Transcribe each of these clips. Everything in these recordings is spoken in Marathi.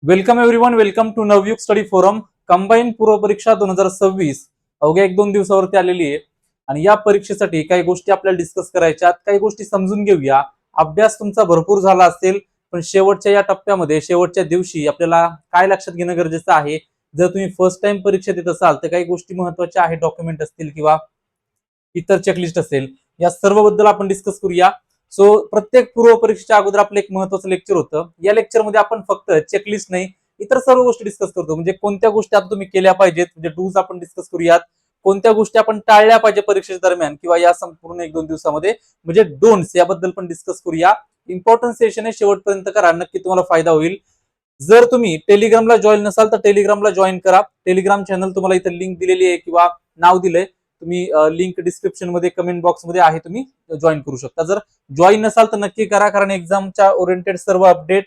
Welcome everyone, welcome to Navyug study forum. Combine पूर्व परीक्षा 2026 अवघ्या 1-2 दिवसावरती आलेली आहे. आणि या परीक्षेसाठी काही गोष्टी आपल्याला डिस्कस करायच्यात, काही गोष्टी समजून घेऊया. अभ्यास तुमचा भरपूर झाला असेल, पण शेवटच्या या टप्प्यामध्ये शेवटच्या दिवशी आपल्याला काय लक्षात घेणं गरजेचं आहे. जर तुम्ही फर्स्ट टाइम परीक्षा देत असाल तर काही गोष्टी महत्त्वाच्या आहेत, डॉक्युमेंट असतील किंवा इतर चेकलिस्ट असेल, या सर्व बद्दल आपण डिस्कस करूया. सो प्रत्येक पूर्व परीक्षेच्या अगोदर आपलं एक महत्त्वाचं लेक्चर होतं. या लेक्चरमध्ये आपण फक्त चेकलिस्ट नाही, इतर सर्व गोष्टी डिस्कस करतो. म्हणजे कोणत्या गोष्टी आता तुम्ही केल्या पाहिजेत, म्हणजे डूज आपण डिस्कस करूयात. कोणत्या गोष्टी आपण टाळल्या पाहिजे परीक्षेच्या दरम्यान किंवा या संपूर्ण 1-2 दिवसामध्ये, म्हणजे डोंट्स याबद्दल पण डिस्कस करूया. इम्पॉर्टंट सेशन आहे, शेवटपर्यंत करा, नक्की तुम्हाला फायदा होईल. जर तुम्ही टेलिग्रामला जॉईन नसाल तर टेलिग्रामला जॉईन करा. टेलिग्राम चॅनल तुम्हाला इथे लिंक दिलेली आहे किंवा नाव दिलंय. तुम्ही लिंक डिस्क्रिप्शन मध्ये कमेंट बॉक्स मध्ये आहे, तुम्ही जॉईन करू शकता. जर जॉईन नसाल तर नक्की करा, कारण एक्झामच्या ओरिएंटेड सर्व अपडेट,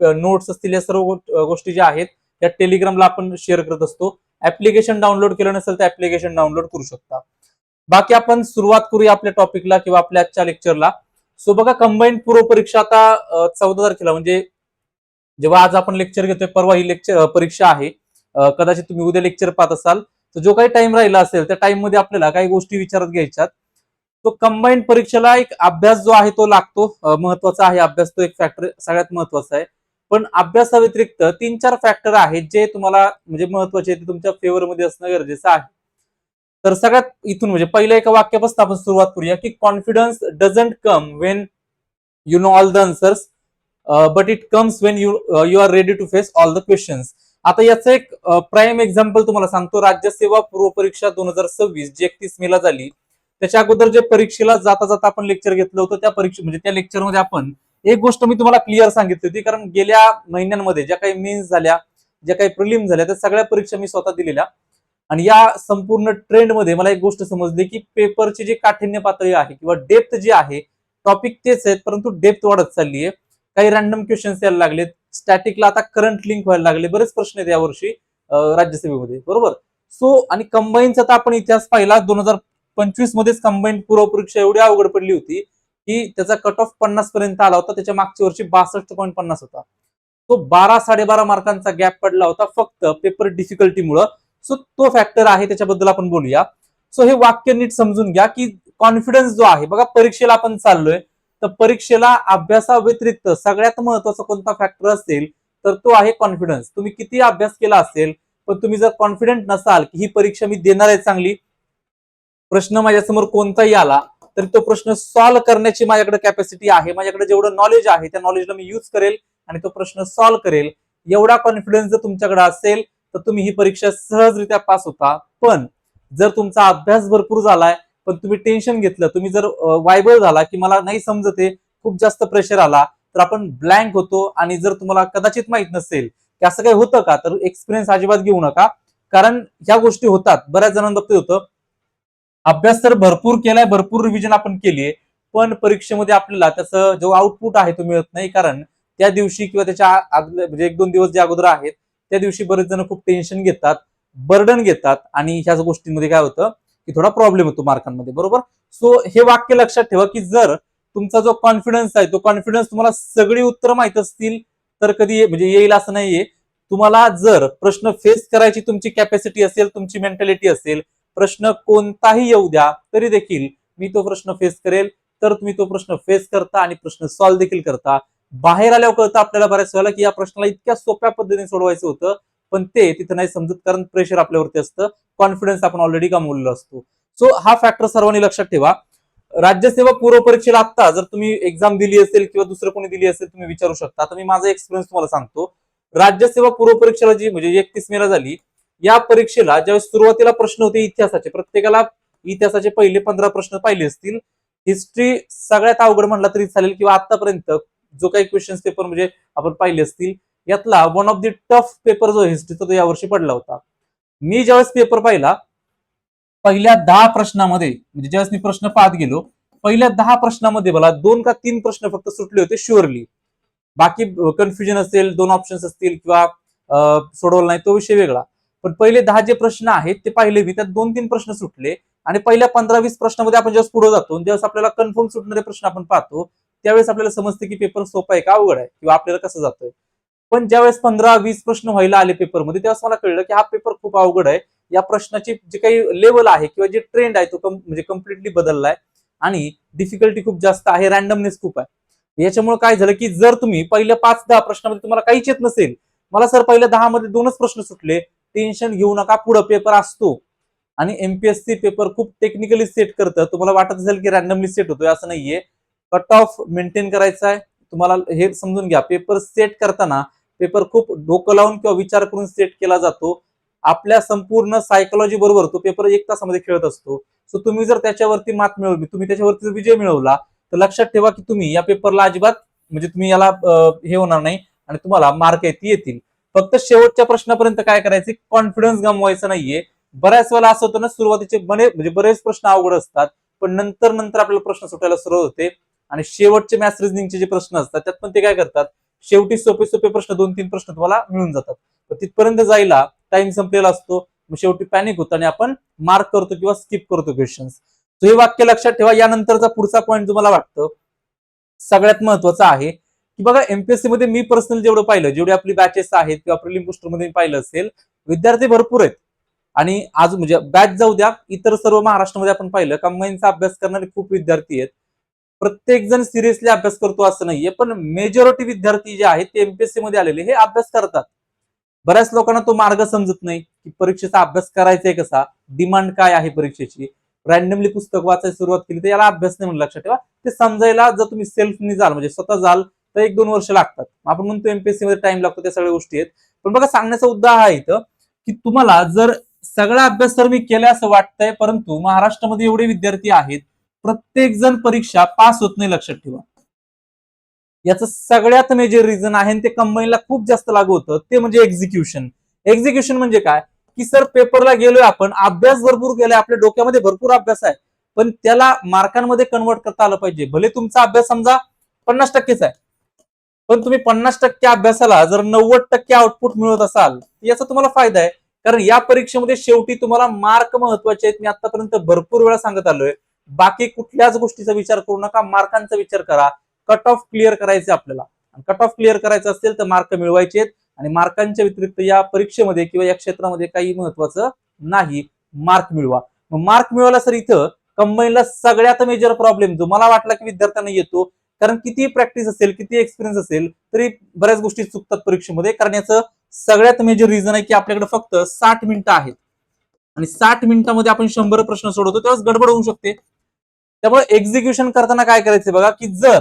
नोट्स असतील, या सर्व गोष्टी ज्या आहेत त्या टेलिग्रामला आपण शेअर करत असतो. ऍप्लिकेशन डाउनलोड केलं नसेल तर ऍप्लिकेशन डाउनलोड करू शकता. बाकी आपण सुरुवात करूया आपल्या टॉपिकला किंवा आपल्या आजच्या लेक्चरला. सो बघा, कंबाईंड पूर्व परीक्षा आता 14 तारखेला, म्हणजे जेव्हा आज आपण लेक्चर घेतोय परवा ही लेक्चर परीक्षा आहे. कदाचित तुम्ही उद्या लेक्चर पाहत असाल, तर जो काही टाइम राहिला असेल त्या टाइम मध्ये आपल्याला काही गोष्टी विचारात घ्यायच्यात. तो कंबाईंड परीक्षेला एक अभ्यास जो आहे तो लागतो, महत्वाचा आहे अभ्यास, तो एक फॅक्टर सगळ्यात महत्वाचा आहे. पण अभ्यासाव्यतिरिक्त 3-4 फॅक्टर आहेत जे तुम्हाला म्हणजे महत्वाचे, ते तुमच्या फेवर मध्ये असणं गरजेचं आहे. तर सगळ्यात इथून म्हणजे पहिल्या एका वाक्यापासून आपण सुरुवात करूया की confidence doesn't come when you know all the answers, but it comes when you are ready to face all the questions. आता याचं एक प्राईम एक्झाम्पल तुम्हाला सांगतो. राज्यसेवा पूर्व परीक्षा 2026 जी 31 मेला झाली, त्याच्या अगोदर जे परीक्षेला जाता जाता आपण लेक्चर घेतलं होतं, त्या परीक्षे म्हणजे त्या लेक्चरमध्ये आपण एक गोष्ट मी तुम्हाला क्लिअर सांगितली होती, कारण गेल्या महिन्यांमध्ये ज्या काही मेन्स झाल्या, ज्या काही प्रिलिम्स झाल्या, त्या सगळ्या परीक्षा मी स्वतः दिलेल्या. आणि या संपूर्ण ट्रेंडमध्ये मला एक गोष्ट समजली की पेपरची जी काठिण्य पातळी आहे किंवा डेप्थ जी आहे, टॉपिक तेच आहेत परंतु डेप्थ वाढत चालली आहे. काही रॅन्डम क्वेश्चन्स यायला लागलेत, स्टॅटिकला आता करंट लिंक व्हायला लागले, बरेच प्रश्न आहेत यावर्षी राज्यसभेमध्ये, बरोबर. सो आणि कंबाईनचा तर आपण इतिहास पाहिला, 2025 मध्येच कंबाईन पूर्व परीक्षा एवढी अवघड पडली होती की त्याचा कट ऑफ 50 पर्यंत आला होता. त्याच्या मागच्या वर्षी 62.50 होता. तो 12-12.5 मार्कांचा गॅप पडला होता फक्त पेपर डिफिकल्टीमुळं. सो तो फॅक्टर आहे, त्याच्याबद्दल आपण बोलूया. सो हे वाक्य नीट समजून घ्या की कॉन्फिडन्स जो आहे, बघा परीक्षेला आपण चाललोय, तर परीक्षेला अभ्यासाव्यतिरिक्त सगळ्यात महत्वाचा कोणता फॅक्टर असेल तर तो आहे कॉन्फिडन्स. तुम्ही किती अभ्यास केला असेल, पण तुम्ही जर कॉन्फिडंट नसाल की ही परीक्षा मी देणार आहे चांगली, प्रश्न माझ्यासमोर कोणताही आला तर तो प्रश्न सॉल्व्ह करण्याची माझ्याकडे कॅपॅसिटी आहे, माझ्याकडे जेवढं नॉलेज आहे त्या नॉलेजला मी यूज करेल आणि तो प्रश्न सॉल्व्ह करेल, एवढा कॉन्फिडन्स जर तुमच्याकडे असेल तर तुम्ही ही परीक्षा सहजरित्या पास होता. पण जर तुमचा अभ्यास भरपूर झालाय पण तुम्ही टेन्शन घेतलं, तुम्ही जर वायबल झाला की मला नाही समजते, खूप जास्त प्रेशर आला, तर आपण ब्लँक होतो. आणि जर तुम्हाला कदाचित माहित नसेल की असं काही होतं का, तर एक्सपिरियन्स अजिबात घेऊ नका, कारण ह्या गोष्टी होतात. बऱ्याच जणांना बघते होतं, अभ्यास तर भरपूर केलाय, भरपूर रिव्हिजन आपण केलीये, पण परीक्षेमध्ये आपल्याला त्याचं जो आउटपुट आहे तो मिळत नाही. कारण त्या दिवशी किंवा त्याच्या म्हणजे 1-2 दिवस जे अगोदर आहेत त्या दिवशी बरेच जण खूप टेन्शन घेतात, बर्डन घेतात, आणि ह्याच गोष्टींमध्ये काय होतं की थोडा प्रॉब्लेम होतो मार्कांमध्ये, बरोबर. सो हे वाक्य लक्षात ठेवा की जर तुमचा जो कॉन्फिडन्स आहे, तो कॉन्फिडन्स तुम्हाला सगळी उत्तरं माहित असतील तर कधी म्हणजे येईल असं नाहीये. तुम्हाला जर प्रश्न फेस करायची तुमची कॅपॅसिटी असेल, तुमची मेंटॅलिटी असेल, प्रश्न कोणताही येऊ द्या तरी देखील मी तो प्रश्न फेस करेल, तर तुम्ही तो प्रश्न फेस करता आणि प्रश्न सॉल्व्ह देखील करता. बाहेर आल्यावर कळतं आपल्याला बऱ्याच वेळेला की या प्रश्नाला इतक्या सोप्या पद्धतीने सोडवायचं होतं, पण ते तिथं नाही समजत, कारण प्रेशर आपल्यावरती असतं, कॉन्फिडन्स आपण ऑलरेडी गमावलेला असतो. सो हा फॅक्टर सर्वांनी लक्षात ठेवा. राज्यसेवा पूर्व परीक्षेला आता जर तुम्ही एक्झाम दिली असेल किंवा दुसरं कोणी दिली असेल, तुम्ही विचारू शकता. आता मी माझा एक्सपिरियन्स तुम्हाला सांगतो. राज्यसेवा पूर्व परीक्षेला जी म्हणजे 31 मेला झाली, या परीक्षेला ज्यावेळेस सुरुवातीला प्रश्न होते इतिहासाचे, प्रत्येकाला इतिहासाचे पहिले 15 प्रश्न पाहिले असतील. हिस्ट्री सगळ्यात अवघड म्हणला तरी चालेल, किंवा आतापर्यंत जो काही क्वेश्चन पेपर म्हणजे आपण पाहिले असतील, यातला one of the tough paper जो हिस्ट्रीचा तो यावर्षी पडला होता. मी ज्यावेळेस पेपर पाहिला, पहिल्या 10 प्रश्नामध्ये म्हणजे ज्यावेळेस मी प्रश्न पाहत गेलो, पहिल्या 10 प्रश्नामध्ये मला 2 का 3 प्रश्न फक्त सुटले होते शुअरली. बाकी कन्फ्युजन असेल, 2 ऑप्शन्स असतील किंवा सोडवलं नाही, तो विषय वेगळा. पण पहिले 10 जे प्रश्न आहेत ते पाहिले मी, त्यात 2-3 प्रश्न सुटले. आणि पहिल्या 15-20 प्रश्नामध्ये आपण ज्यावेळेस पुढे जातो, ज्यावेळेस आपल्याला कन्फर्म सुटणारे प्रश्न आपण पाहतो, त्यावेळेस आपल्याला समजते की पेपर सोपा आहे का अवघड आहे, किंवा आपल्याला कसं जातोय. पण ज्यावेळेस 15-20 प्रश्न व्हायला आले पेपरमध्ये, त्यावेळेस मला कळलं की हा पेपर खूप अवघड आहे. या प्रश्नाची जे काही लेवल आहे किंवा जे ट्रेंड आहे तो म्हणजे कम्प्लिटली बदललाय आणि डिफिकल्टी खूप जास्त आहे, रॅन्डमनेस खूप आहे. याच्यामुळे काय झालं की जर तुम्ही पहिल्या 5-10 प्रश्नामध्ये तुम्हाला काहीच येत नसेल, मला सर पहिल्या 10 मध्ये 2च प्रश्न सुटले, टेन्शन घेऊ नका, पुढे पेपर असतो. आणि एमपीएससी पेपर खूप टेक्निकली सेट करतं. तुम्हाला वाटत असेल की रॅन्डमली सेट होतोय, असं नाहीये. कट ऑफ मेंटेन करायचा आहे तुम्हाला, हे समजून घ्या. पेपर सेट करताना पेपर खूप डोकं लावून किंवा विचार करून सेट केला जातो. आपल्या संपूर्ण सायकोलॉजी बरोबर तो पेपर 1 तासामध्ये खेळत असतो. सो तुम्ही जर त्याच्यावरती मात मिळवली, तुम्ही त्याच्यावरती विजय मिळवला, तर लक्षात ठेवा की तुम्ही या पेपरला अजिबात म्हणजे तुम्ही याला हे होणार नाही आणि तुम्हाला मार्क येतील. फक्त शेवटच्या प्रश्नापर्यंत काय करायचे, कॉन्फिडन्स गमवायचा नाहीये. बऱ्याच वेळेला असं होतं ना, सुरुवातीचे म्हणजे बरेच प्रश्न अवघड असतात, पण नंतर आपल्याला प्रश्न सुटायला सुरुवात होते आणि शेवटचे मॅथ्स रिझनिंगचे जे प्रश्न असतात त्यात पण ते काय करतात, शेवटी सोपे सोपे प्रश्न 2-3 प्रश्न तुम्हाला मिळून जातात. तर तिथपर्यंत जायला टाइम संपलेला असतो, मग शेवटी पॅनिक होतं आणि आपण मार्क करतो किंवा स्किप करतो क्वेश्चन्स. हे वाक्य लक्षात ठेवा. यानंतरचा पुढचा पॉईंट तुम्हाला वाटतं सगळ्यात महत्वाचा आहे की बघा, एमपीएससी मध्ये मी पर्सनल जेवढं पाहिलं, जेवढे आपली बॅचेस आहेत किंवा प्रिलिम पोस्टर मध्ये पाहिलं असेल, विद्यार्थी भरपूर आहेत. आणि आज म्हणजे बॅच जाऊ द्या, इतर सर्व महाराष्ट्रामध्ये आपण पाहिलं कंबाईनचा अभ्यास करणारे खूप विद्यार्थी आहेत. प्रत्येक जण सिरियसली अभ्यास करतो असं नाहीये, पण मेजॉरिटी विद्यार्थी जे आहेत ते एमपीएससी मध्ये आलेले हे अभ्यास करतात. बऱ्याच लोकांना तो मार्ग समजत नाही की परीक्षेचा अभ्यास करायचा आहे कसा, डिमांड काय आहे परीक्षेची. रॅन्डमली पुस्तक वाचायला सुरुवात केली तर याला अभ्यास नाही म्हणून लक्षात ठेवा. ते समजायला जर तुम्ही सेल्फनी जाल, म्हणजे स्वतः जाल, तर 1-2 वर्ष लागतात. आपण म्हणतो एमपीएससी मध्ये टाइम लागतो, त्या सगळ्या गोष्टी आहेत. पण बघा, सांगण्याचा मुद्दा हा आहे इथं की तुम्हाला जर सगळा अभ्यास तर मी केलाय असं वाटतंय, परंतु महाराष्ट्रामध्ये एवढे विद्यार्थी आहेत, प्रत्येक जण परीक्षा पास होत नाही, लक्षात ठेवा. याचं सगळ्यात मेजर रिझन आहे, ते कंबाईनला खूप जास्त लागू होतं, ते म्हणजे एक्झिक्युशन. एक्झिक्युशन म्हणजे काय, की सर पेपरला गेलोय आपण, अभ्यास भरपूर केलाय, आपल्या डोक्यामध्ये भरपूर अभ्यास आहे, पण त्याला मार्कांमध्ये कन्वर्ट करता आलं पाहिजे. भले तुमचा अभ्यास समजा 50% आहे, पण तुम्ही 50% अभ्यासाला जर 90% आउटपुट मिळवत असाल, याचा तुम्हाला फायदा आहे. कारण या परीक्षेमध्ये शेवटी तुम्हाला मार्क महत्वाचे आहेत. मी आतापर्यंत भरपूर वेळा सांगत आलोय, बाकी कुठल्याच गोष्टीचा विचार करू नका, मार्कांचा विचार करा. कट ऑफ क्लिअर करायचे आपल्याला. कट ऑफ क्लिअर करायचं असेल तर मार्क मिळवायचे आहेत, आणि मार्कांच्या व्यतिरिक्त या परीक्षेमध्ये किंवा या क्षेत्रामध्ये काही महत्वाचं नाही. मार्क मिळवा. मग मार्क मिळवला सर, इथं कंबाईनला सगळ्यात मेजर प्रॉब्लेम जो मला वाटला की विद्यार्थ्यांना येतो, कारण किती प्रॅक्टिस असेल, किती एक्सपिरियन्स असेल, तरी बऱ्याच गोष्टी चुकतात परीक्षेमध्ये. कारण याचं सगळ्यात मेजर रिझन आहे की आपल्याकडे फक्त 60 मिनिटं आहेत आणि 60 मिनिटांमध्ये आपण 100 प्रश्न सोडवतो, तेव्हाच गडबड होऊ शकते. त्यामुळे एक्झिक्युशन करताना काय करायचं बघा, की जर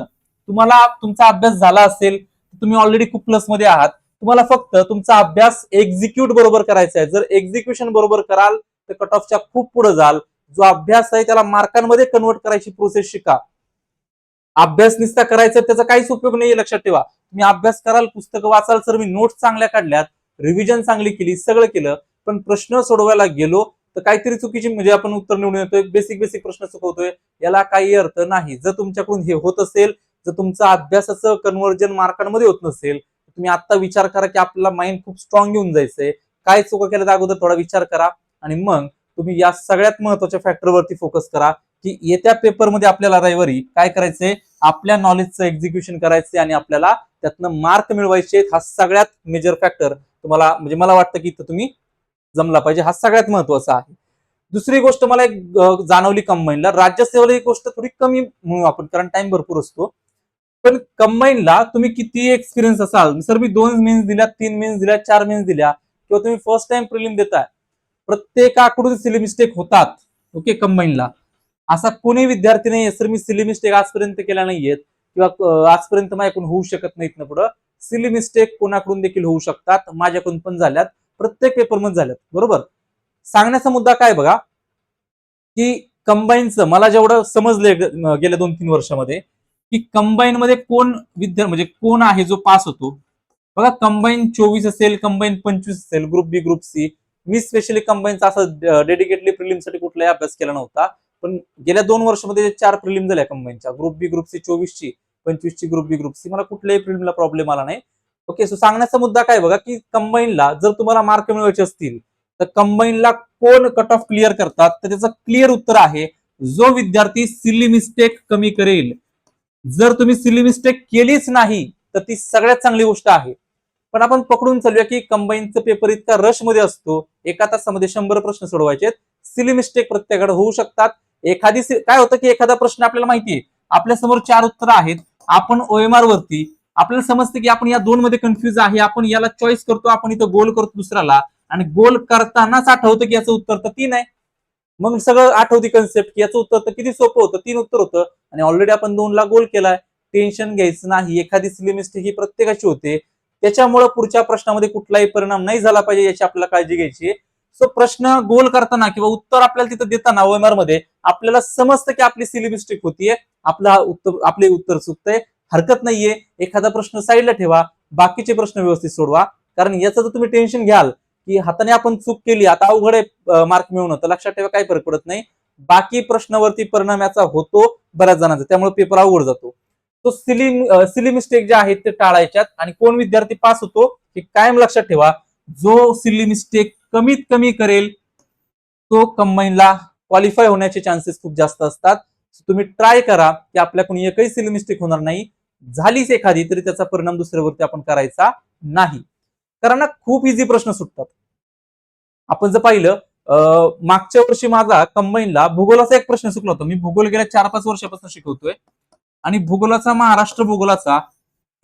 तुम्हाला तुमचा अभ्यास झाला असेल, तुम्ही ऑलरेडी खूप प्लस मध्ये आहात, तुम्हाला फक्त तुमचा अभ्यास एक्झिक्यूट बरोबर करायचा आहे. जर एक्झिक्युशन बरोबर कराल तर कट ऑफच्या खूप पुढे जाल. जो अभ्यास आहे त्याला मार्कांमध्ये कन्वर्ट करायची प्रोसेस शिका. अभ्यास निस्ता करायचा त्याचा काहीच उपयोग नाहीये, लक्षात ठेवा. तुम्ही अभ्यास कराल, पुस्तकं वाचाल, सर मी नोट्स चांगल्या काढल्यात, रिव्हिजन चांगली केली, सगळं केलं, पण प्रश्न सोडवायला गेलो तर काहीतरी चुकीची म्हणजे आपण उत्तर निवडून येतोय, बेसिक बेसिक प्रश्न चुकवतोय, याला काही अर्थ नाही. जर तुमच्याकडून हे होत असेल, जर तुमचं अभ्यासाचं कन्व्हर्जन मार्कांमध्ये होत नसेल, तुम्ही आता विचार करा की आपल्याला माइंड खूप स्ट्रॉंग घेऊन जायचंय. काय चुका केल्यात अगोदर थोडा विचार करा, आणि मग तुम्ही या सगळ्यात महत्वाच्या फॅक्टरवरती फोकस करा की येत्या पेपरमध्ये आपल्याला रविवारी काय करायचंय, आपल्या नॉलेजचं एक्झिक्युशन करायचंय आणि आपल्याला त्यातनं मार्क मिळवायचे. हा सगळ्यात मेजर फॅक्टर तुम्हाला म्हणजे मला वाटतं की इथं तुम्ही जमला पाहिजे, हा सगळ्यात महत्वाचा आहे. दुसरी गोष्ट मला एक जाणवली कंबाईनला, राज्यसेवेला ही गोष्ट थोडी कमी म्हणू आपण, कारण टाइम भरपूर असतो. पण कंबाईनला तुम्ही किती एक्सपिरियन्स असाल, सर मी 2 मेन्स दिल्या, 3 मेन्स दिल्या, 4 मेन्स दिल्या, किंवा तुम्ही फर्स्ट टाइम प्रिलिम देताय, प्रत्येकाकडून सिली मिस्टेक होतात. ओके, कंबाईनला असा कोणी विद्यार्थी नाही सर मी सिली मिस्टेक आजपर्यंत केल्या नाहीयेत किंवा आजपर्यंत माझ्याकडून होऊ शकत नाहीत ना पुढं. सिली मिस्टेक कोणाकडून देखील होऊ शकतात, माझ्याकडून पण झाल्यात, प्रत्येक पेपरमध्ये झाल्यात, बरोबर. सांगण्याचा मुद्दा काय बघा, की कंबाईनचं मला जेवढं समजलंय गेल्या 2-3 वर्षामध्ये, की कंबाईन मध्ये कोण म्हणजे कोण आहे जो पास होतो. बघा, कंबाईन 24 असेल, कंबाईन 25 असेल, ग्रुप बी, ग्रुप सी. मी स्पेशली कंबाईनचा असं डेडिकेटली प्रिलिम साठी कुठलाही अभ्यास केला नव्हता, पण गेल्या 2 वर्षामध्ये 4 प्रिलिम झाल्या कंबाईनच्या, ग्रुप बी, ग्रुप सी 24 ची, 25 ची ग्रुप बी, ग्रुप सी, मला कुठल्याही प्रिलिमला प्रॉब्लेम आला नाही. ओके, सो सांगण्याचा मुद्दा काय बघा, की कंबाईनला जर तुम्हाला मार्क मिळवायचे असतील तर कंबाईनला कोण कट ऑफ क्लिअर करतात, तर त्याचं क्लिअर उत्तर आहे जो विद्यार्थी सिली मिस्टेक कमी करेल. जर तुम्ही सिली मिस्टेक केलीच नाही तर ती सगळ्यात चांगली गोष्ट आहे, पण आपण पकडून चालूया की कंबाईनचा पेपर इतका रश मध्ये असतो, एका तासामध्ये 100 प्रश्न सोडवायचे, सिली मिस्टेक प्रत्येकाकडे होऊ शकतात. काय होतं की एखादा प्रश्न आपल्याला माहितीये, आपल्या समोर 4 उत्तर आहेत, आपण OMR वरती आपल्याला समजतं की आपण या 2 मध्ये कन्फ्युज आहे, आपण याला चॉईस करतो, आपण इथं गोल करतो दुसऱ्याला, आणि गोल करतानाच आठवतं की याचं उत्तर तर 3 आहे. मग सगळं आठवती कन्सेप्ट की याचं उत्तर तर किती सोपं होतं, 3 उत्तर होतं, आणि ऑलरेडी आपण 2 ला गोल केलाय. टेन्शन घ्यायचं नाही, एखादी सिली मिस्टेक ही प्रत्येकाची होते, त्याच्यामुळे पुढच्या प्रश्नामध्ये कुठलाही परिणाम नाही झाला पाहिजे याची आपल्याला काळजी घ्यायची. सो प्रश्न गोल करताना किंवा उत्तर आपल्याला तिथं देताना OMR मध्ये आपल्याला समजतं की आपली सिली मिस्टेक होतीये, आपले उत्तर चुकतंय, हरकत नाहीये, एखादा प्रश्न साईडला ठेवा, बाकीचे प्रश्न व्यवस्थित सोडवा. कारण याचं जर तुम्ही टेन्शन घ्याल की हाताने आपण चूक केली, आता अवघड आहे मार्क मिळवणं, तर लक्षात ठेवा काही फरक पडत नाही, बाकी प्रश्नावरती परिणाम याचा होतो बऱ्याच जणांचा, त्यामुळे पेपर अवघड जातो. तो सिली मिस्टेक जे आहेत ते टाळायच्यात. आणि कोण विद्यार्थी पास होतो हे कायम लक्षात ठेवा, जो सिली मिस्टेक कमीत कमी करेल तो कंबाईनला क्वालिफाय होण्याचे चान्सेस खूप जास्त असतात. तुम्ही ट्राय करा की आपल्याकडून एकही सिली मिस्टेक होणार नाही, झालीच एखादी तरी त्याचा परिणाम दुसऱ्यावरती आपण करायचा नाही. कारण ना खूप इझी प्रश्न सुटतात. आपण जर पाहिलं, मागच्या वर्षी माझा कंबाईनला भूगोलाचा एक प्रश्न चुकला होता. मी भूगोल गेल्या 4-5 वर्षापासून शिकवतोय, आणि भूगोलाचा, महाराष्ट्र भूगोलाचा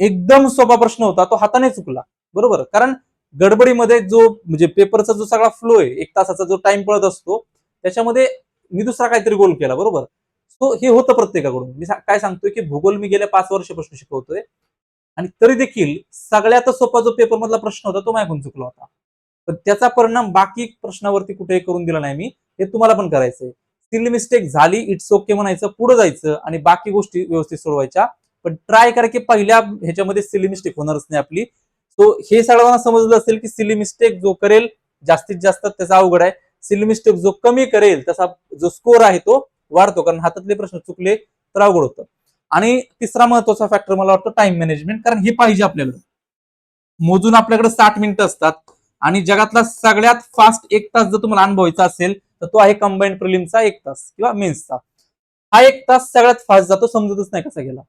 एकदम सोपा प्रश्न होता, तो हाताने चुकला. बरोबर, कारण गडबडीमध्ये जो म्हणजे पेपरचा जो सगळा फ्लो आहे, 1 तासाचा जो टाइम पळत असतो, त्याच्यामध्ये मी दुसरा काहीतरी गोल केला. बरोबर, सो हे होतं प्रत्येकाकडून. मी काय सांगतोय की भूगोल मी गेल्या 5 वर्षापासून शिकवतोय, आणि तरी देखील सगळ्यात सोपा जो पेपर मधला प्रश्न होता तो माझ्याकडून चुकला होता. पण त्याचा परिणाम बाकी प्रश्नावरती कुठेही करून दिला नाही मी. हे तुम्हाला पण करायचंय. सिली मिस्टेक झाली, इट्स ओके म्हणायचं, पुढे जायचं आणि बाकी गोष्टी व्यवस्थित सोडवायच्या. पण ट्राय करा की पहिल्या ह्याच्यामध्ये सिली मिस्टेक होणारच नाही आपली. सो हे सर्वांना समजलं असेल की सिली मिस्टेक जो करेल जास्तीत जास्त त्याचा अवघड आहे, सिली मिस्टेक जो कमी करेल त्याचा जो स्कोर आहे तो वाढतो, कारण हातातले प्रश्न चुकले तर अवघड होतं. आणि तिसरा महत्वाचा फॅक्टर मला वाटतं टाइम मॅनेजमेंट, कारण हे पाहिजे आपल्याला. मोजून आपल्याकडे 60 मिनिटं असतात, आणि जगातला सगळ्यात फास्ट 1 तास जर तुम्हाला अनुभवायचा असेल तर तो आहे कंबाईंड प्रिलिमचा 1 तास किंवा मेन्सचा. हा 1 तास सगळ्यात फास्ट जातो, समजतच नाही कसा गेला.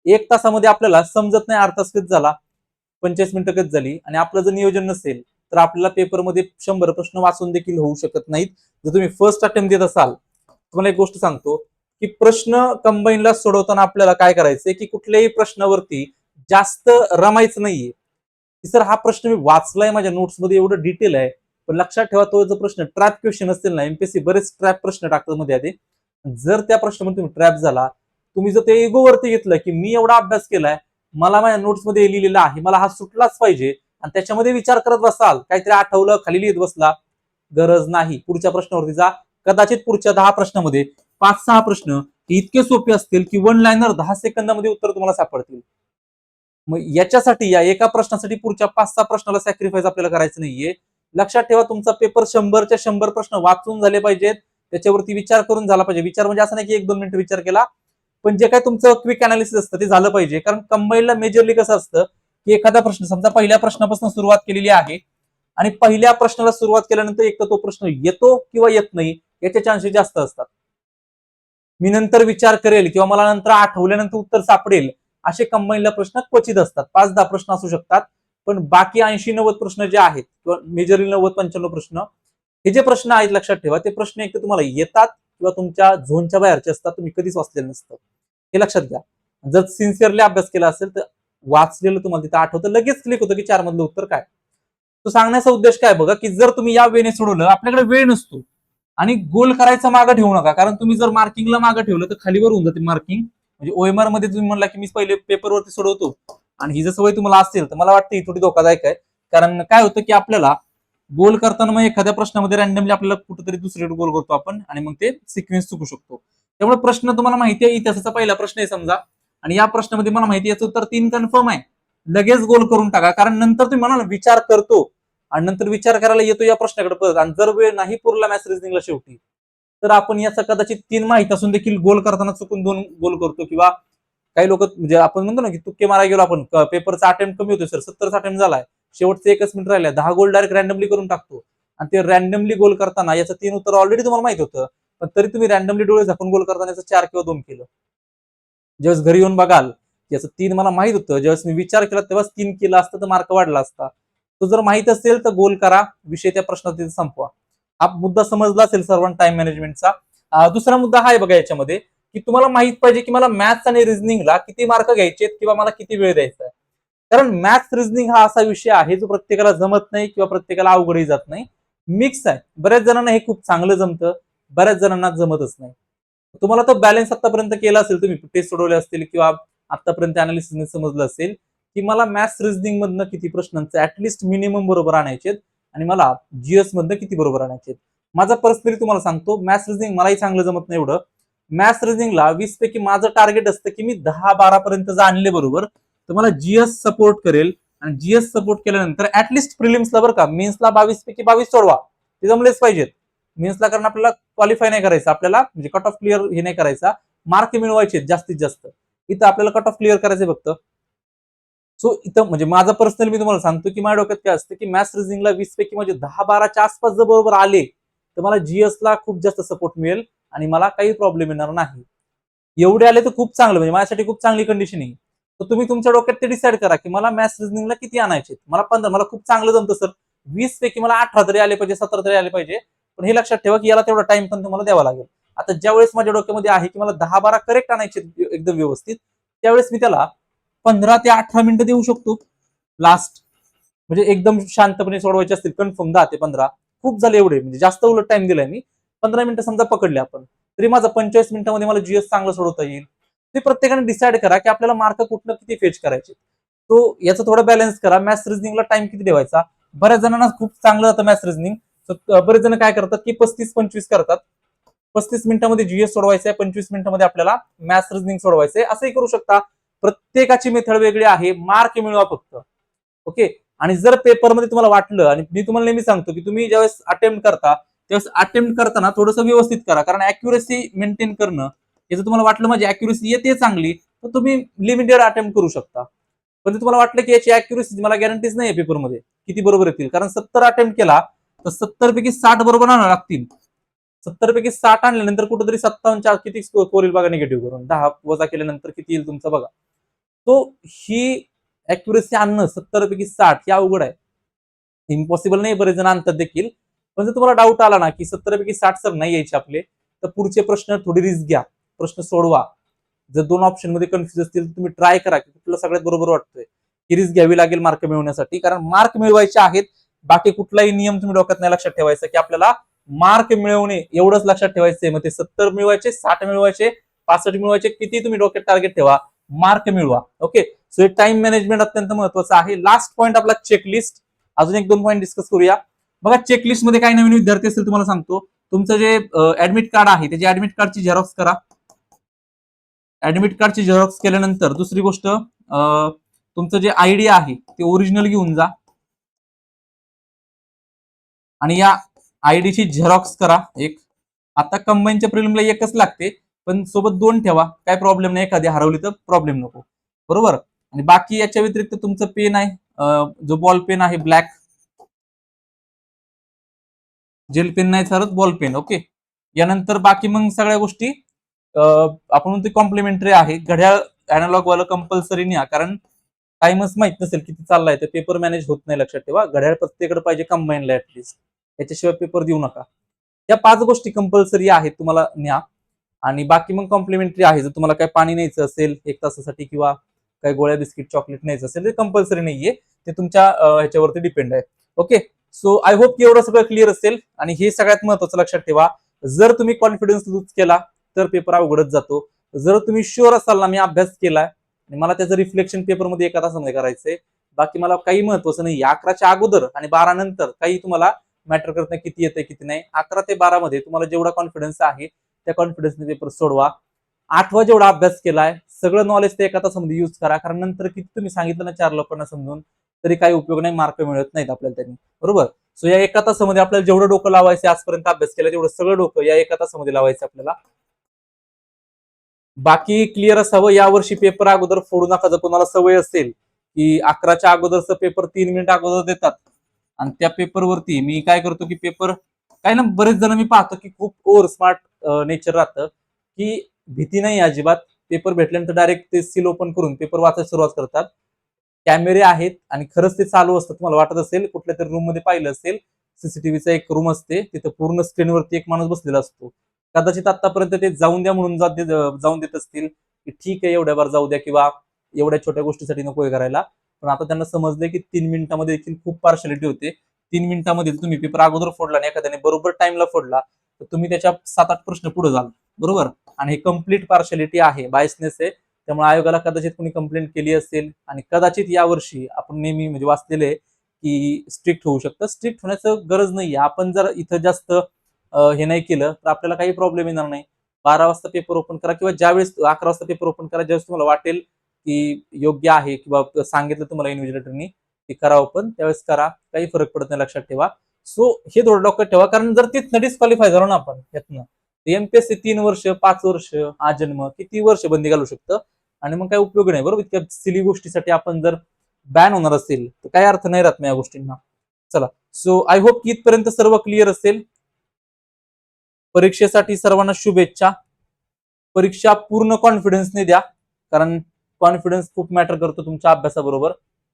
1 तासामध्ये आपल्याला समजत नाही अर्धा तास कधी झाला, 45 मिनिटं कधी झाली, आणि आपलं जर नियोजन नसेल तर आपल्याला पेपरमध्ये 100 प्रश्न वाचून देखील होऊ शकत नाहीत. जर तुम्ही फर्स्ट अटेम्प्ट देत असाल, तुम्हाला एक गोष्ट सांगतो की प्रश्न कंबाईनला सोडवताना आपल्याला काय करायचंय की कुठल्याही प्रश्नावरती जास्त रमायचं नाहीये. की सर हा प्रश्न मी वाचलाय माझ्या नोट्स मध्ये, एवढं डिटेल आहे, पण लक्षात ठेवा तो जो प्रश्न ट्रॅप क्वेश्चन असतील ना, एमपीएससी बरेच ट्रॅप प्रश्न टाकतात मध्ये आधी, जर त्या प्रश्नामध्ये तुम्ही ट्रॅप झाला, तुम्ही जर ते इगो वरती घेतलं की मी एवढा अभ्यास केलाय, मला माझ्या नोट्स मध्ये लिहिलेला आहे, मला हा सुटलाच पाहिजे, आणि त्याच्यामध्ये विचार करत बसाल, काहीतरी आठवलं खाली लिहित बसला, गरज नाही. पुढच्या प्रश्नावरती जा. कदाचित पुढच्या 10 प्रश्नामध्ये 5-6 प्रश्न इतके सोपे असतील की 1 लाईनर 10 सेकंदामध्ये उत्तर तुम्हाला सापडतील. मग याच्यासाठी या एका प्रश्नासाठी पुढच्या 5-6 प्रश्नाला सॅक्रिफाईस आपल्याला करायचं नाहीये. लक्षात ठेवा, तुमचा पेपर 100च्या 100 प्रश्न वाचून झाले पाहिजेत, त्याच्यावरती विचार करून झाला पाहिजे. विचार म्हणजे असं नाही की 1-2 मिनिटं विचार केला, पण जे काय तुमचं क्विक अनालिसिस असतं ते झालं पाहिजे. कारण कंबाईनला मेजरली कसं असतं की एखादा प्रश्न समजा पहिल्या प्रश्नापासून सुरुवात केलेली आहे, आणि पहिल्या प्रश्नाला सुरुवात केल्यानंतर एक तर तो प्रश्न येतो किंवा येत नाही याचे चान्सेस जास्त असतात. मी नंतर विचार करेल किंवा मला नंतर आठवल्यानंतर उत्तर सापडेल, असे कंबाईनला प्रश्न क्वचित असतात. 5-10 प्रश्न असू शकतात, पण बाकी 80-90 प्रश्न जे आहेत किंवा मेजरली 90-95 प्रश्न, हे जे प्रश्न आहेत लक्षात ठेवा, ते प्रश्न एक तर तुम्हाला येतात किंवा तुमच्या झोनच्या बाहेरचे असतात, तुम्ही कधीच वाचलेलं नसतं. हे लक्षात घ्या. जर सिन्सिअरली अभ्यास केला असेल तर वाचलेलं तुम्हाला तिथं आठवतं, लगेच क्लिक होतं की 4 मधलं उत्तर काय. तो सांगण्याचा उद्देश काय बघा, की जर तुम्ही या वेने सोडवलं, आपल्याकडे वेळ नसतो, आणि गोल करायचं मागं ठेवू नका, कारण तुम्ही जर मार्किंगला मागं ठेवलं तर खालीवर होऊन जाते मार्किंग. म्हणजे OMR मध्ये तुम्ही म्हणला की मी पहिले पेपरवरती सोडवतो, आणि ही जर सवय तुम्हाला असेल तर मला वाटतं ही थोडी धोकादायक आहे. कारण काय होतं की आपल्याला गोल करताना मग एखाद्या प्रश्नामध्ये रॅन्डमली आपल्याला कुठेतरी दुसरीकडे गोल करतो आपण, आणि मग ते सिक्वेन्स चुकू शकतो. त्यामुळे प्रश्न तुम्हाला माहिती आहे, इतिहासाचा पहिला प्रश्न आहे समजा, आणि या प्रश्नामध्ये मला माहिती आहे याचं उत्तर 3 कन्फर्म आहे, लगेच गोल करून टाका. कारण नंतर तुम्ही म्हणाल विचार करतो, आणि नंतर विचार करायला येतो या प्रश्नाकडे परत, आणि जर वेळ नाही पुरला मॅथ्स रिझनिंगला शेवटी, तर आपण याचा कदाचित 3 माहित असून देखील गोल करताना चुकून 2 गोल करतो. किंवा काही लोक म्हणजे आपण म्हणतो ना की तुक्के मारा गेलो आपण, पेपरचा अटेम्प्ट कमी होतो सर, 70 अटेम्प्ट झालाय, शेवटचे 1 मिनिट राहिलाय, 10 गोल डायरेक्ट रॅन्डमली करून टाकतो, आणि ते रॅन्डमली गोल करताना याचं 3 उत्तर ऑलरेडी तुम्हाला माहित होतं, पण तरी तुम्ही रॅन्डमली डोळे झाकून गोल करताना याचं 4 किंवा 2 केलं. ज्यावेळेस घरी येऊन बघाल याचं 3 मला माहित होतं, ज्यावेळेस मी विचार केला तेव्हाच 3 केलं असतं तर मार्क वाढला असता. तो जर माहित असेल तर गोल करा, विषय त्या प्रश्नात तिथे संपवा. हा मुद्दा समजला असेल सर्वांना टाइम मॅनेजमेंटचा. दुसरा मुद्दा हा आहे बघा याच्यामध्ये, की तुम्हाला माहित पाहिजे की मला मॅथ्स आणि रिझनिंगला किती मार्क घ्यायचे किंवा मला किती वेळ द्यायचा आहे. कारण मॅथ्स रिझनिंग हा असा विषय आहे जो प्रत्येकाला जमत नाही किंवा प्रत्येकाला अवघडही जात नाही. मिक्स आहे. बऱ्याच जणांना हे खूप चांगलं जमतं, बऱ्याच जणांना जमतच नाही. तुम्हाला तो बॅलन्स आतापर्यंत केला असेल, तुम्ही टेस्ट सोडवले असतील किंवा आतापर्यंत अनालिसिस समजलं असेल, की मला मॅथ्स रिझनिंग मधनं किती प्रश्नांचे ऍटलिस्ट मिनिमम बरोबर आणायचे आणि मला जीएस मधनं किती बरोबर आणायचे. माझा पर्सनली तुम्हाला सांगतो, मॅथ्स रिझनिंग मलाही चांगलं जमत नाही एवढं. मॅथ्स रिझनिंगला 20 पैकी माझं टार्गेट असतं की मी 10-12 पर्यंत जर आणले बरोबर तर मला जीएस सपोर्ट करेल. आणि जीएस सपोर्ट केल्यानंतर ऍटलिस्ट प्रिलिम्सला बरं का, मेन्सला 22 पैकी 22 सोडवा, ते जमलेच पाहिजेत. मेन्सला कारण आपल्याला क्वालिफाय नाही करायचं, आपल्याला म्हणजे कट ऑफ क्लिअर हे नाही करायचा, मार्क मिळवायचे जास्तीत जास्त. इथं आपल्याला कट ऑफ क्लिअर करायचे फक्त. सो इथं म्हणजे माझं पर्सनल मी तुम्हाला सांगतो की माझ्या डोक्यात काय असतं की मॅथ्स रिझनिंगला 20 पैकी म्हणजे 10-12च्या आसपास जर बरोबर आले तर मला जीएस ला खूप जास्त सपोर्ट मिळेल आणि मला काही प्रॉब्लेम येणार नाही. एवढे आले तर खूप चांगलं, म्हणजे माझ्यासाठी खूप चांगली कंडिशन आहे. तर तुम्ही तुमच्या डोक्यात ते डिसाईड करा की मला मॅथ्स रिझनिंगला किती आणायचे. मला 15, मला खूप चांगलं जमतं सर, 20 पैकी मला 18 तरी आले पाहिजे, 17 तरी आले पाहिजे. पण हे लक्षात ठेवा की याला तेवढा टाइम पण तुम्हाला द्यावा लागेल. आता ज्यावेळेस माझ्या डोक्यामध्ये आहे की मला 10-12 करेक्ट आणायचे एकदम व्यवस्थित, त्यावेळेस मी त्याला 15 ते 18 मिनिटं देऊ शकतो लास्ट. म्हणजे एकदम शांतपणे सोडवायचे असतील कन्फर्म 10 ते 15, खूप झाले एवढे, म्हणजे जास्त उलट टाइम दिलाय मी. 15 मिनिटं समजा पकडले आपण, तरी माझा 45 मिनिटांमध्ये मला जीएस चांगलं सोडवता येईल. ते प्रत्येकाने डिसाईड करा की आपल्याला मार्क कुठनं किती फेच करायचे. तो याचा थोडा बॅलन्स करा. मॅथ्स रिझनिंगला टाइम किती ठेवायचा. बऱ्याच जणांना खूप चांगलं जातं मॅथ्स रिझनिंग. बरेच जण काय करतात की 35-25 करतात. 35 मिनिटांमध्ये जीएस सोडवायचं आहे, 25 मिनिटांमध्ये आपल्याला मॅथ्स रिझनिंग सोडवायचंय, असंही करू शकता. प्रत्येकाची मेथड वेगळी आहे, मार्क मिळवा फक्त. ओके. आणि जर पेपरमध्ये तुम्हाला वाटलं, आणि मी तुम्हाला नेहमी सांगतो की तुम्ही ज्यावेळेस अटेम्प्ट करता त्यावेळेस अटेम्प्ट करताना थोडंसं व्यवस्थित करा, कारण अॅक्युरेसी मेंटेन करणं, हे जर तुम्हाला वाटलं माझी अॅक्युरेसी येते चांगली, तर तुम्ही लिमिटेड अटेम्प्ट करू शकता. पण जर तुम्हाला वाटलं की याची अॅक्युरेसी मला गॅरंटीज नाही पेपरमध्ये किती बरोबर येतील, कारण 70 अटेम्प्ट केला तर 70 पैकी 60 बरोबर आणावं लागतील. 70 पैकी 60 आणल्यानंतर कुठेतरी 57 किती स्कोर येईल बघा, निगेटिव्ह करून 10 वजा केल्यानंतर किती येईल तुमचं बघा. तो ही अॅक्युरेसी आणणं 70 पैकी 60 हे अवघड आहे, इम्पॉसिबल नाही, बरेच जण आणतात देखील. पण जर तुम्हाला डाऊट आला ना की 70 पैकी 60 सर नाही यायचे आपले, तर पुढचे प्रश्न थोडी रिस्क घ्या, प्रश्न सोडवा. जर 2 ऑप्शन मध्ये कन्फ्युज असतील तर तुम्ही ट्राय करा की कुठलं सगळ्यात बरोबर वाटतंय. ही रिस्क घ्यावी लागेल मार्क मिळवण्यासाठी, कारण मार्क मिळवायचे आहेत. बाकी कुठलाही नियम तुम्ही डोक्यात नाही लक्षात ठेवायचा की आपल्याला मार्क मिळवणे एवढंच लक्षात ठेवायचंय. मग ते 70 मिळवायचे, 60 मिळवायचे, 65 मिळवायचे, किती तुम्ही डोक्यात टार्गेट ठेवा, मार्क मिळवा. ओके. सो हे टाइम मॅनेजमेंट अत्यंत महत्वाचं आहे. लास्ट पॉईंट आपला चेकलिस्ट. अजून 1-2 पॉईंट डिस्कस करूया. बघा चेकलिस्ट मध्ये काही नवीन विद्यार्थी असतील तुम्हाला सांगतो, तुमचं जे ऍडमिट कार्ड आहे त्याची ऍडमिट कार्डची झेरॉक्स करा. ऍडमिट कार्डची झेरॉक्स केल्यानंतर दुसरी गोष्ट, तुमचं जे आयडी आहे ते ओरिजिनल घेऊन जा आणि या आयडीची झेरॉक्स करा एक. आता कंबाईनच्या प्रिलिमला एकच लागते, पण सोबत 2 ठेवा, काय प्रॉब्लेम नाही, एखादी हरवली तर प्रॉब्लेम नको. बरोबर. आणि बाकी याच्या व्यतिरिक्त तुमचं पेन आहे, जो बॉल पेन आहे ब्लॅक, जेल पेन नाही चालत, बॉल पेन. ओके. यानंतर बाकी मग सगळ्या गोष्टी आपण म्हणतो कॉम्प्लिमेंटरी आहे. घड्याळ अॅनालॉग वाला कंपल्सरी न्या, कारण टाइमच माहित नसेल किती चाललाय तर पेपर मॅनेज होत नाही. लक्षात ठेवा, घड्याळ प्रत्येकडे पाहिजे कंबाईनला ऍटलीस्ट, याच्याशिवाय पेपर देऊ नका. या 5 गोष्टी कंपल्सरी आहेत, तुम्हाला न्या. आणि बाकी मग कॉम्प्लिमेंटरी आहे. जर तुम्हाला काही पाणी न्यायचं असेल 1 तासासाठी किंवा काही गोळ्या बिस्किट चॉकलेट न्यायचं असेल, ते कंपल्सरी नाहीये, ते तुमच्या ह्याच्यावरती डिपेंड आहे. ओके. सो आय होप की एवढं सगळं क्लिअर असेल. आणि हे सगळ्यात महत्वाचं लक्षात ठेवा, जर तुम्ही कॉन्फिडन्स लूज केला तर पेपर अवघडच जातो. जर तुम्ही शुअर असाल ना मी अभ्यास केलाय आणि मला त्याचं रिफ्लेक्शन पेपरमध्ये 1 तासामध्ये करायचंय, बाकी मला काही महत्वाचं नाही, 11च्या अगोदर आणि 12 नंतर काही तुम्हाला मॅटर करत नाही किती येतंय किती नाही. 11 ते 12 मध्ये तुम्हाला जेवढा कॉन्फिडन्स आहे त्या कॉन्फिडन्सने पेपर सोडवा. आठवा जेवढा अभ्यास केलाय सगळं नॉलेज ते 1 तासामध्ये युज करा, कारण नंतर किती तुम्ही सांगितलं ना 4 लोकांना समजून तरी काही उपयोग नाही, मार्क मिळत नाहीत आपल्याला त्यांनी. बरोबर. सो या 1 तासामध्ये आपल्याला जेवढं डोकं लावायचं आजपर्यंत अभ्यास केला तेवढं सगळं डोकं या 1 तासामध्ये लावायचं आपल्याला. बाकी क्लिअर असावं, यावर्षी पेपर अगोदर फोडू नका. जर कोणाला सवय असेल की 11च्या अगोदरचा पेपर 3 मिनिट अगोदर देतात आणि त्या पेपरवरती मी काय करतो की पेपर, काय ना बरेच जण मी पाहतो की खूप ओव्हर स्मार्ट नेचर राहतं, की भीती नाही अजिबात, पेपर भेटल्यानंतर डायरेक्ट ते सील ओपन करून पेपर वाचायला सुरुवात करतात. कॅमेरे आहेत आणि खरंच ते चालू असतात. तुम्हाला वाटत असेल कुठल्या तरी रूम मध्ये पाहिलं असेल, सीसीटीव्हीचा एक रूम असते, तिथं पूर्ण स्क्रीनवरती एक माणूस बसलेला असतो. कदाचित आतापर्यंत ते जाऊन द्या म्हणून जाऊन देत असतील, की ठीक आहे एवढ्या बार जाऊ द्या, किंवा एवढ्या छोट्या गोष्टीसाठी नकोय करायला. पण आता त्यांना समजलंय की 3 मिनिटांमध्ये देखील खूप पार्शालिटी होते. 3 मिनिटांमध्ये तुम्ही पेपर अगोदर फोडला आणि एखाद्याने बरोबर टाइमला फोडला, तर तुम्ही त्याच्या 7-8 प्रश्न पुढे जाल. बरोबर. आणि हे कम्प्लीट पार्शालिटी आहे, बायसनेस आहे. त्यामुळे आयोगाला कदाचित कोणी कंप्लेंट केली असेल, आणि कदाचित यावर्षी आपण नेहमी म्हणजे वाचलेले की स्ट्रिक्ट होऊ शकतं. स्ट्रिक्ट होण्याचं गरज नाहीये. आपण जर इथं जास्त हे नाही केलं तर आपल्याला काही प्रॉब्लेम येणार नाही. 12 वाजता पेपर ओपन करा, किंवा ज्यावेळेस 11 वाजता पेपर ओपन करा, ज्यावेळेस तुम्हाला वाटेल की योग्य आहे, किंवा सांगितलं तुम्हाला इन्व्हिजिलेटरनी की करा ओपन, त्यावेळेस करा. काही फरक पडत नाही, लक्षात ठेवा. सो हे थोडं डोक्यात ठेवा, कारण जर तिथनं डिस्क्वालिफाय झालो ना आपण यातनं, एमपीएससी 3 वर्ष, 5 वर्ष, आजन्म, किती वर्ष बंदी घालू शकतं. आणि मग काय उपयोग नाही. बरोबर. इतक्या सिली गोष्टीसाठी आपण जर बॅन होणार असेल तर काय अर्थ नाही राहत नाही या गोष्टींना. चला, सो आय होप की इथपर्यंत सर्व क्लिअर असेल. परीक्षेसाठी सर्वांना शुभेच्छा. परीक्षा पूर्ण कॉन्फिडन्सने द्या, कारण कॉन्फिडन्स खूप मॅटर करतो तुमच्या अभ्यासाबरोबर.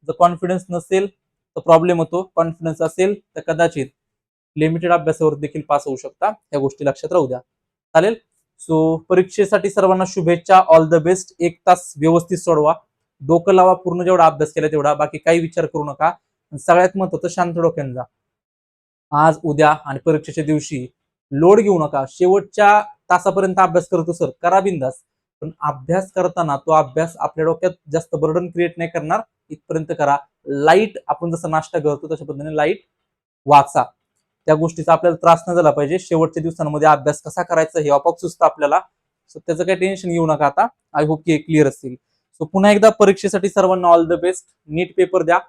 जर कॉन्फिडन्स नसेल तर प्रॉब्लेम होतो. कॉन्फिडन्स असेल तर कदाचित लिमिटेड अभ्यासावर देखील पास होऊ शकता. या गोष्टी लक्षात राहू द्या. चालेल. सो परीक्षेसाठी सर्वांना शुभेच्छा. All the best. 1 तास व्यवस्थित सोडवा. डोकं लावा. पूर्ण जेवढा अभ्यास केला तेवढा. बाकी काही विचार करू नका. सगळ्यात महत्त्वाचं, शांत डोक्याने जा. आज, उद्या आणि परीक्षेच्या दिवशी लोड घेऊ नका. शेवटच्या तासापर्यंत अभ्यास करतो सर, करा बिंदास. पण अभ्यास करताना तो अभ्यास आपल्या डोक्यात जास्त बर्डन क्रिएट नाही करणार, इथपर्यंत करा. लाईट, आपण जसं नाश्ता करतो तशा पद्धतीने लाईट वाचा. त्या गोष्टीचा आपल्याला त्रास नाही झाला पाहिजे. शेवटच्या दिवसांमध्ये अभ्यास कसा करायचा हे आपोआप सुचतं आपल्याला. सो त्याचं काही टेन्शन घेऊ नका आता. आय होप की क्लिअर असतील. सो पुन्हा एकदा परीक्षेसाठी सर्वांना ऑल द बेस्ट. नीट पेपर द्या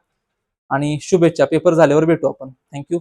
आणि शुभेच्छा. पेपर झाल्यावर भेटू आपण. थँक्यू.